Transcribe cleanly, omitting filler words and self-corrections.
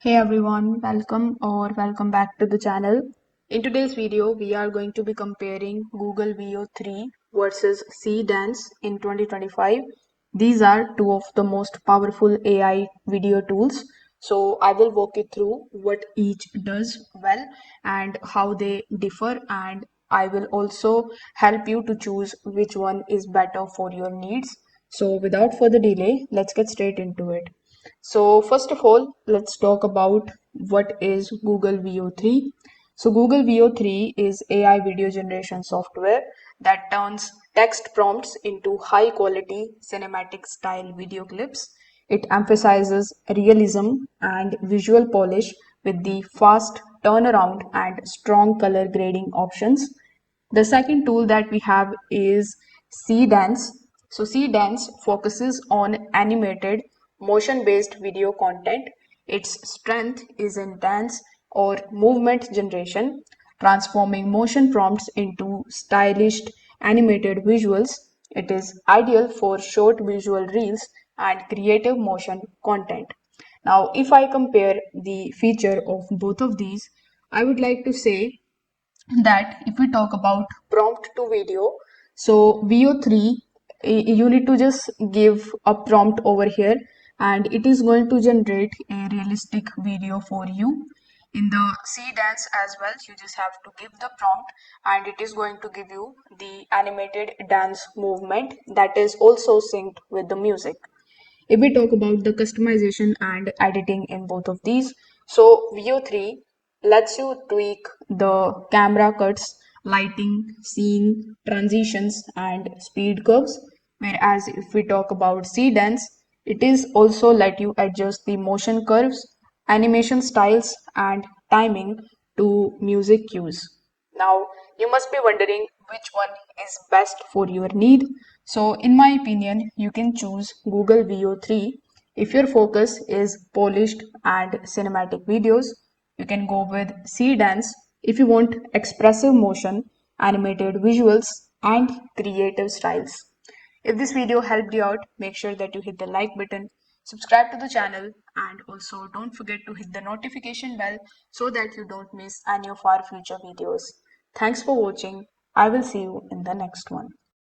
Hey everyone, welcome back to the channel. In today's video, we are going to be comparing Google VEO 3 versus SeeDance in 2025. These are two of the most powerful AI video tools. So I will walk you through what each does well and how they differ, and I will also help you to choose which one is better for your needs. So without further delay, let's get straight into it. So first of all, let's talk about what is Google VEO 3. So Google VEO 3 is AI video generation software that turns text prompts into high quality cinematic style video clips. It emphasizes realism and visual polish with the fast turnaround and strong color grading options. The second tool that we have is SeeDance. So SeeDance focuses on animated motion-based video content. Its strength is in dance or movement generation, transforming motion prompts into stylish animated visuals. It is ideal for short visual reels and creative motion content. Now, if I compare the feature of both of these, I would like to say that if we talk about prompt to video, so VO3, you need to just give a prompt over here and it is going to generate a realistic video for you. In the SeeDance as well, you just have to give the prompt and it is going to give you the animated dance movement that is also synced with the music. If we talk about the customization and editing in both of these, so VO3 lets you tweak the camera cuts, lighting, scene, transitions, and speed curves. Whereas if we talk about SeeDance, it is also let you adjust the motion curves, animation styles, and timing to music cues. Now, you must be wondering which one is best for your need. So, in my opinion, you can choose Google VEO 3 if your focus is polished and cinematic videos. You can go with SeeDance if you want expressive motion, animated visuals, and creative styles. If this video helped you out, make sure that you hit the like button, subscribe to the channel, and also don't forget to hit the notification bell so that you don't miss any of our future videos. Thanks for watching. I will see you in the next one.